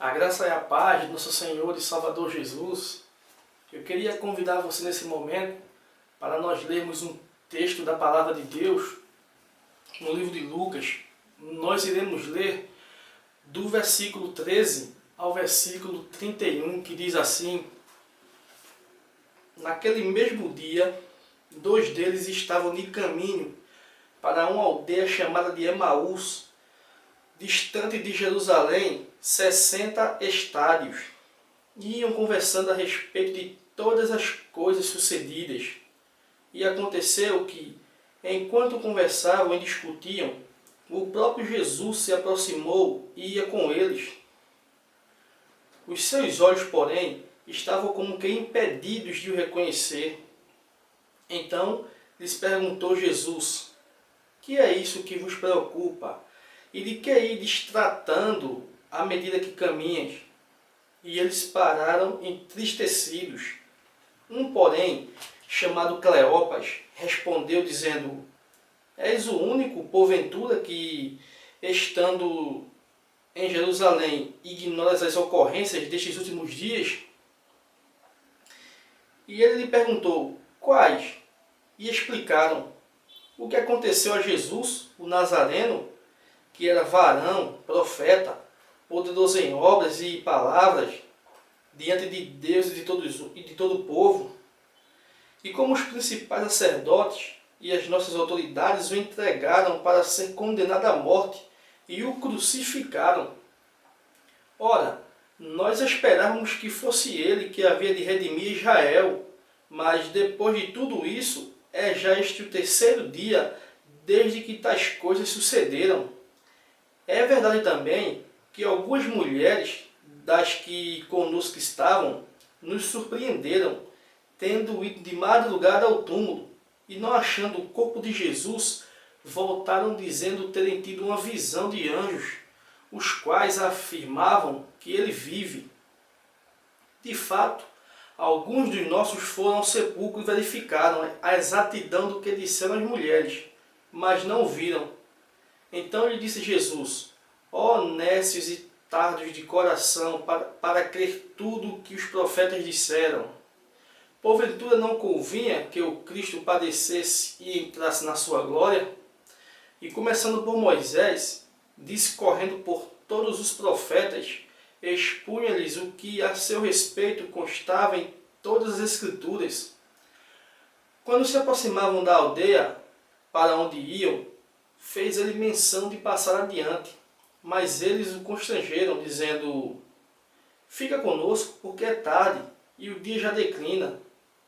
A graça e a paz de nosso Senhor e Salvador Jesus. Eu queria convidar você nesse momento para nós lermos um texto da Palavra de Deus no livro de Lucas. Nós iremos ler do versículo 13 ao versículo 31, que diz assim: Naquele mesmo dia, dois deles estavam de caminho para uma aldeia chamada de Emaús, distante de Jerusalém 60 estádios, e iam conversando a respeito de todas as coisas sucedidas. E aconteceu que, enquanto conversavam e discutiam, o próprio Jesus se aproximou e ia com eles. Os seus olhos, porém, estavam como que impedidos de o reconhecer. Então lhes perguntou Jesus: Que é isso que vos preocupa? E de que ides tratando à medida que caminhas? E eles pararam entristecidos. Um, porém, chamado Cleopas, respondeu dizendo: És o único, porventura, que, estando em Jerusalém, ignoras as ocorrências destes últimos dias? E ele lhe perguntou: Quais? E explicaram o que aconteceu a Jesus, o Nazareno, que era varão, profeta, poderoso em obras e palavras, diante de Deus e de todo o povo. E como os principais sacerdotes e as nossas autoridades o entregaram para ser condenado à morte e o crucificaram. Ora, nós esperávamos que fosse ele que havia de redimir Israel, mas depois de tudo isso, é já este o terceiro dia desde que tais coisas sucederam. É verdade também que algumas mulheres das que conosco estavam nos surpreenderam, tendo ido de madrugada ao túmulo e não achando o corpo de Jesus, voltaram dizendo terem tido uma visão de anjos, os quais afirmavam que ele vive. De fato, alguns dos nossos foram ao sepulcro e verificaram a exatidão do que disseram as mulheres, mas não o viram. Então lhe disse Jesus: Ó nécios e tardos de coração, para crer tudo o que os profetas disseram. Porventura não convinha que o Cristo padecesse e entrasse na sua glória? E começando por Moisés, discorrendo por todos os profetas, expunha-lhes o que a seu respeito constava em todas as Escrituras. Quando se aproximavam da aldeia para onde iam, fez ele menção de passar adiante, mas eles o constrangeram, dizendo: Fica conosco, porque é tarde, e o dia já declina.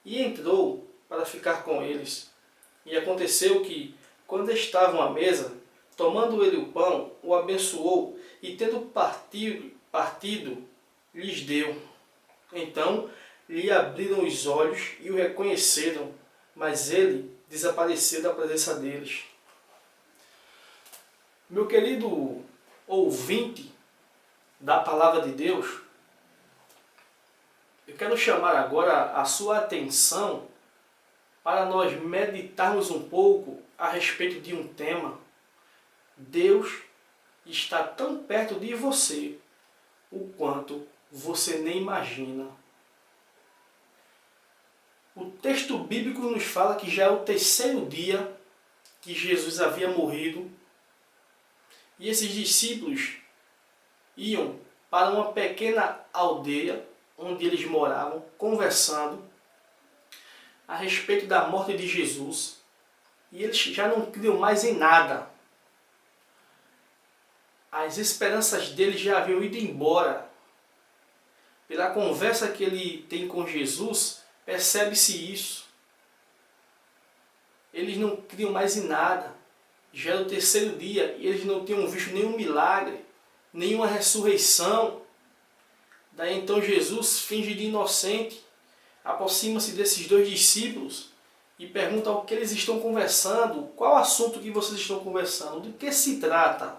E entrou para ficar com eles. E aconteceu que, quando estavam à mesa, tomando ele o pão, o abençoou, e tendo partido, lhes deu. Então lhe abriram os olhos e o reconheceram, mas ele desapareceu da presença deles. Meu querido ouvinte da Palavra de Deus, eu quero chamar agora a sua atenção para nós meditarmos um pouco a respeito de um tema. Deus está tão perto de você o quanto você nem imagina. O texto bíblico nos fala que já é o terceiro dia que Jesus havia morrido, e esses discípulos iam para uma pequena aldeia onde eles moravam, conversando a respeito da morte de Jesus, e eles já não criam mais em nada. As esperanças deles já haviam ido embora. Pela conversa que ele tem com Jesus, percebe-se isso. Eles não criam mais em nada. Já era o terceiro dia e eles não tinham visto nenhum milagre, nenhuma ressurreição. Daí então Jesus finge de inocente, aproxima-se desses dois discípulos e pergunta o que eles estão conversando, qual assunto que vocês estão conversando, de que se trata.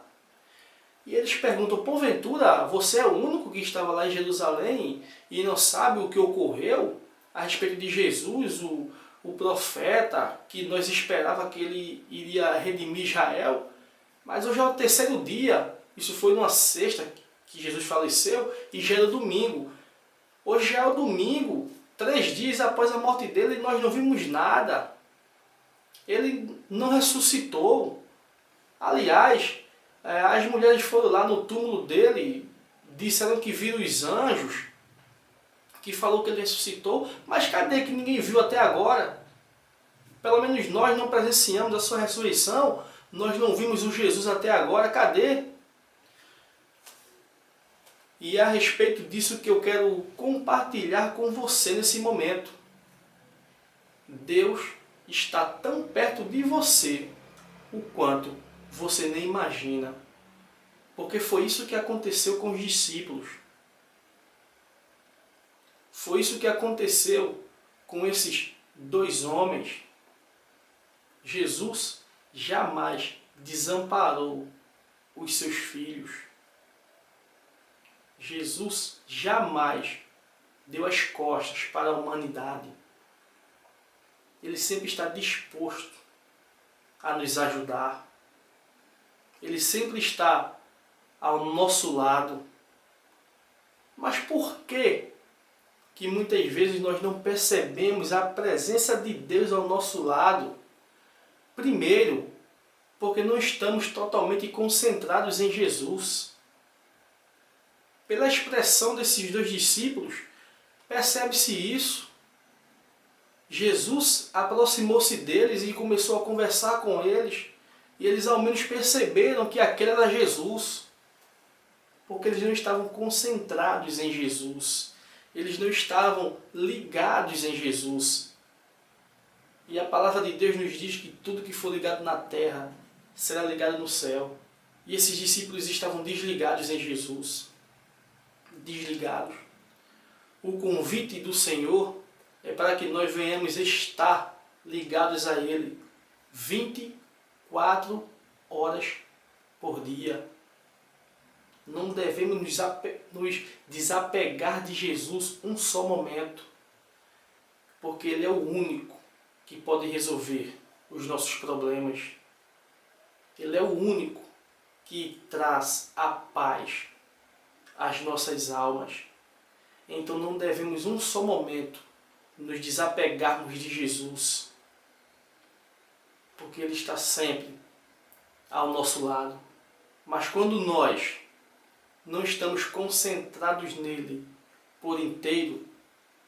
E eles perguntam: porventura você é o único que estava lá em Jerusalém e não sabe o que ocorreu a respeito de Jesus, o profeta, que nós esperava que ele iria redimir Israel? Mas hoje é o terceiro dia, isso foi numa sexta, que Jesus faleceu e já era domingo. Hoje já é o domingo, 3 dias após a morte dele, e nós não vimos nada. Ele não ressuscitou. Aliás, as mulheres foram lá no túmulo dele, disseram que viram os anjos, que falou que ele ressuscitou, mas cadê que ninguém viu até agora? Pelo menos nós não presenciamos a sua ressurreição, nós não vimos o Jesus até agora, cadê? E é a respeito disso que eu quero compartilhar com você nesse momento. Deus está tão perto de você, o quanto você nem imagina. Porque foi isso que aconteceu com os discípulos. Foi isso que aconteceu com esses 2 homens. Jesus jamais desamparou os seus filhos. Jesus jamais deu as costas para a humanidade. Ele sempre está disposto a nos ajudar. Ele sempre está ao nosso lado. Mas por que muitas vezes nós não percebemos a presença de Deus ao nosso lado? Primeiro, porque não estamos totalmente concentrados em Jesus. Pela expressão desses 2 discípulos, percebe-se isso. Jesus aproximou-se deles e começou a conversar com eles, e eles ao menos perceberam que aquele era Jesus, porque eles não estavam concentrados em Jesus, eles não estavam ligados em Jesus. E a palavra de Deus nos diz que tudo que for ligado na terra será ligado no céu. E esses discípulos estavam desligados em Jesus. Desligados. O convite do Senhor é para que nós venhamos estar ligados a Ele 24 horas por dia. Não devemos nos desapegar de Jesus um só momento, porque Ele é o único que pode resolver os nossos problemas. Ele é o único que traz a paz às nossas almas. Então não devemos um só momento nos desapegarmos de Jesus, porque Ele está sempre ao nosso lado. Mas quando nós não estamos concentrados nele por inteiro,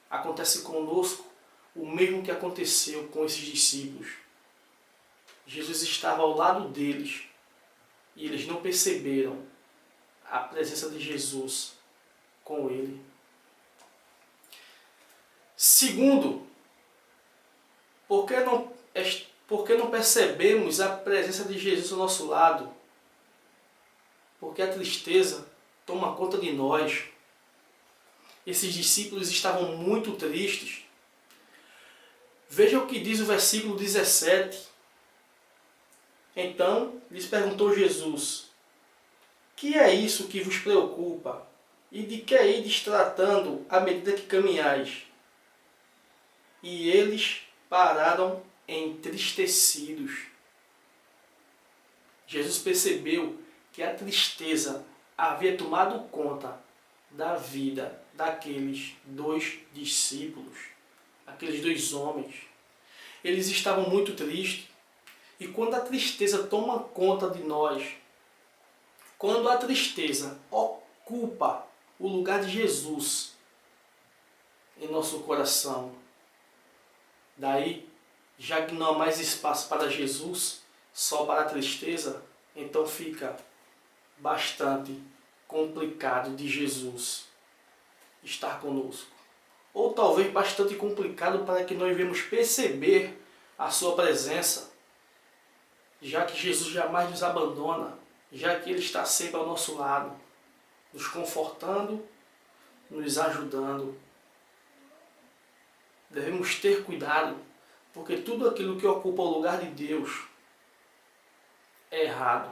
acontece conosco o mesmo que aconteceu com esses discípulos. Jesus estava ao lado deles e eles não perceberam a presença de Jesus com ele. Segundo, por que não percebemos a presença de Jesus ao nosso lado? Porque a tristeza toma conta de nós. Esses discípulos estavam muito tristes. Veja o que diz o versículo 17. Então lhes perguntou Jesus: que é isso que vos preocupa? E de que ides tratando à medida que caminhais? E eles pararam entristecidos. Jesus percebeu que a tristeza havia tomado conta da vida daqueles 2 discípulos, aqueles 2 homens. Eles estavam muito tristes. E quando a tristeza toma conta de nós, quando a tristeza ocupa o lugar de Jesus em nosso coração, daí, já que não há mais espaço para Jesus, só para a tristeza, então fica bastante complicado de Jesus estar conosco. Ou talvez bastante complicado para que nós venhamos perceber a sua presença, já que Jesus jamais nos abandona, já que Ele está sempre ao nosso lado, nos confortando, nos ajudando. Devemos ter cuidado, porque tudo aquilo que ocupa o lugar de Deus é errado,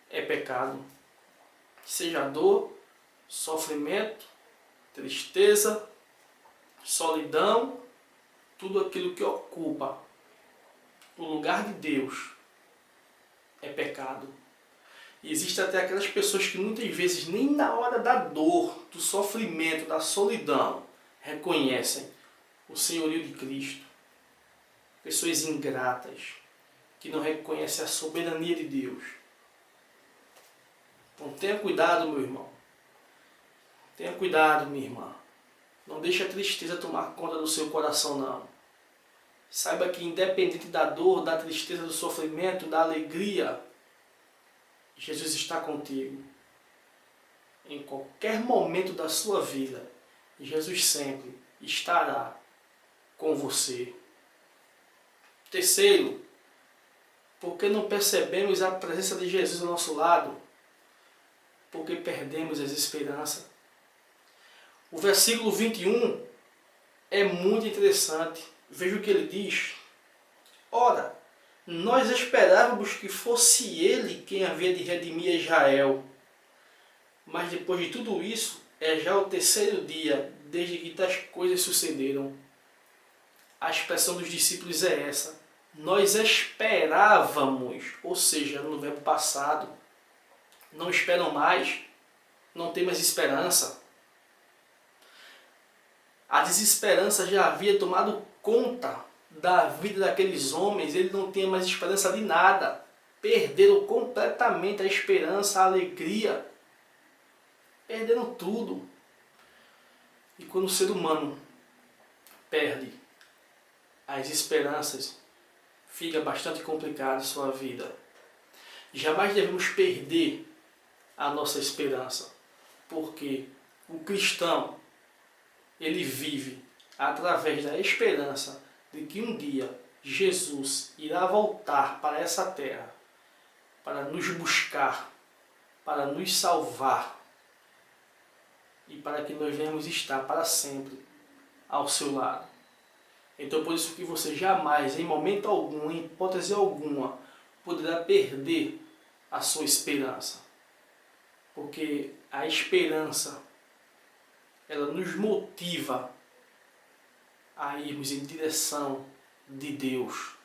é pecado. Seja dor, sofrimento, tristeza, solidão, tudo aquilo que ocupa o lugar de Deus é pecado. Existem até aquelas pessoas que muitas vezes nem na hora da dor, do sofrimento, da solidão, reconhecem o senhorio de Cristo. Pessoas ingratas, que não reconhecem a soberania de Deus. Então tenha cuidado, meu irmão. Tenha cuidado, minha irmã. Não deixe a tristeza tomar conta do seu coração, não. Saiba que independente da dor, da tristeza, do sofrimento, da alegria, Jesus está contigo. Em qualquer momento da sua vida, Jesus sempre estará com você. Terceiro, porque não percebemos a presença de Jesus ao nosso lado? Porque perdemos as esperanças. O versículo 21 é muito interessante. Veja o que ele diz. Ora, nós esperávamos que fosse ele quem havia de redimir Israel. Mas depois de tudo isso, é já o terceiro dia desde que tais coisas sucederam. A expressão dos discípulos é essa. Nós esperávamos, ou seja, no verbo passado. Não esperam mais, não tem mais esperança. A desesperança já havia tomado conta da vida daqueles homens, eles não tinham mais esperança de nada. Perderam completamente a esperança, a alegria. Perderam tudo. E quando o ser humano perde as esperanças, fica bastante complicada a sua vida. Jamais devemos perder a nossa esperança, porque o cristão, ele vive através da esperança de que um dia Jesus irá voltar para essa terra, para nos buscar, para nos salvar e para que nós venhamos estar para sempre ao seu lado. Então por isso que você jamais, em momento algum, em hipótese alguma, poderá perder a sua esperança. Porque a esperança, ela nos motiva a irmos em direção de Deus.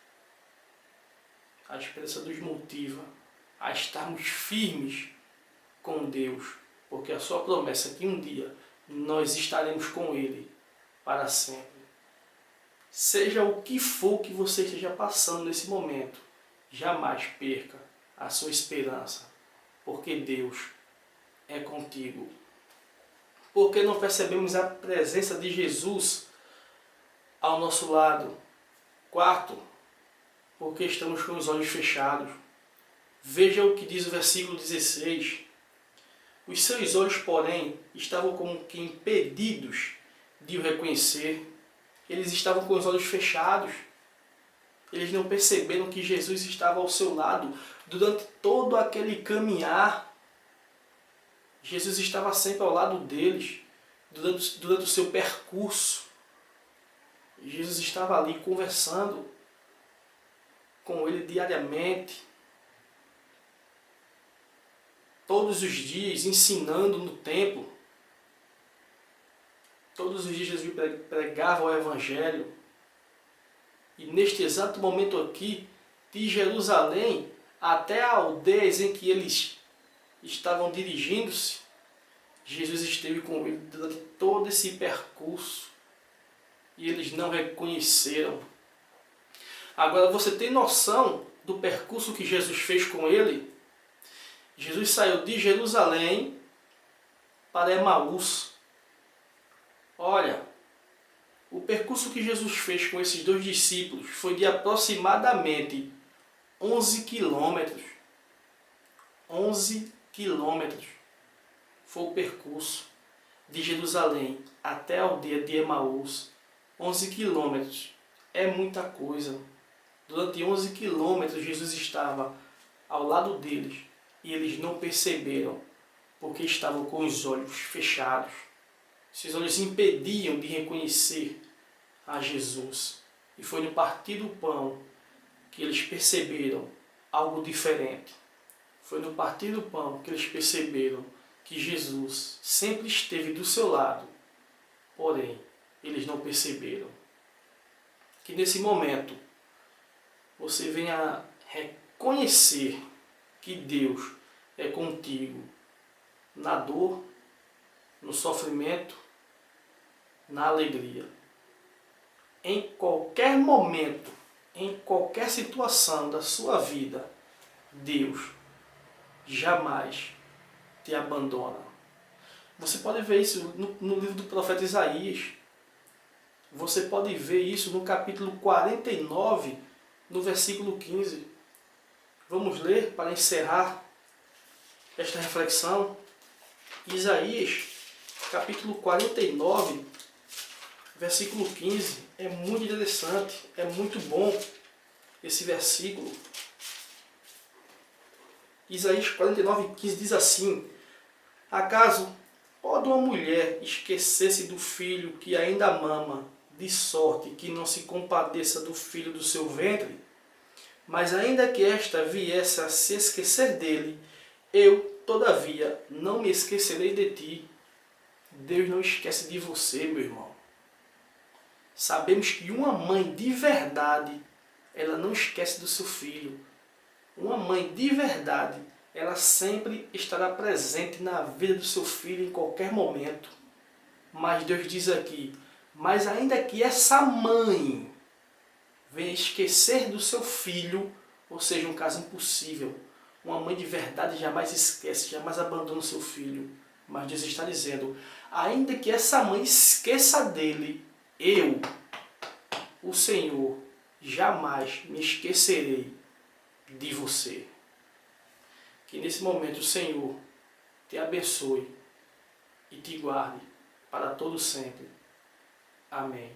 A esperança nos motiva a estarmos firmes com Deus, porque a sua promessa é que um dia nós estaremos com Ele para sempre. Seja o que for que você esteja passando nesse momento, jamais perca a sua esperança, porque Deus é contigo. Porque não percebemos a presença de Jesus ao nosso lado? Quarto, porque estamos com os olhos fechados. Veja o que diz o versículo 16. Os seus olhos, porém, estavam como que impedidos de o reconhecer. Eles estavam com os olhos fechados. Eles não perceberam que Jesus estava ao seu lado durante todo aquele caminhar. Jesus estava sempre ao lado deles, durante o seu percurso. Jesus estava ali conversando com ele diariamente, todos os dias, ensinando no templo. Todos os dias Jesus pregava o Evangelho. E neste exato momento aqui, de Jerusalém até a aldeias em que eles estavam dirigindo-se, Jesus esteve com ele durante todo esse percurso e eles não reconheceram. Agora você tem noção do percurso que Jesus fez com ele? Jesus saiu de Jerusalém para Emaús. Olha, o percurso que Jesus fez com esses dois discípulos foi de aproximadamente 11 quilômetros. 11 quilômetros foi o percurso de Jerusalém até a aldeia de Emaús. 11 quilômetros é muita coisa. Durante 11 quilômetros Jesus estava ao lado deles e eles não perceberam porque estavam com os olhos fechados. Esses olhos impediam de reconhecer a Jesus. E foi no partir do pão que eles perceberam algo diferente. Foi no partir do pão que eles perceberam que Jesus sempre esteve do seu lado. Porém, eles não perceberam. Que nesse momento você venha reconhecer que Deus é contigo na dor, no sofrimento, na alegria. Em qualquer momento, em qualquer situação da sua vida, Deus jamais te abandona. Você pode ver isso no livro do profeta Isaías. Você pode ver isso no capítulo 49, no versículo 15. Vamos ler para encerrar esta reflexão. Isaías, capítulo 49, versículo 15. É muito interessante, é muito bom esse versículo. Isaías 49, 15 diz assim: acaso pode uma mulher esquecer-se do filho que ainda mama, de sorte que não se compadeça do filho do seu ventre? Mas ainda que esta viesse a se esquecer dele, eu, todavia, não me esquecerei de ti. Deus não esquece de você, meu irmão. Sabemos que uma mãe de verdade, ela não esquece do seu filho. Uma mãe de verdade, ela sempre estará presente na vida do seu filho em qualquer momento. Mas Deus diz aqui, mas ainda que essa mãe venha esquecer do seu filho, ou seja, um caso impossível, uma mãe de verdade jamais esquece, jamais abandona o seu filho. Mas Deus está dizendo, ainda que essa mãe esqueça dele, eu, o Senhor, jamais me esquecerei de você. Que nesse momento o Senhor te abençoe e te guarde para todo sempre. Amém.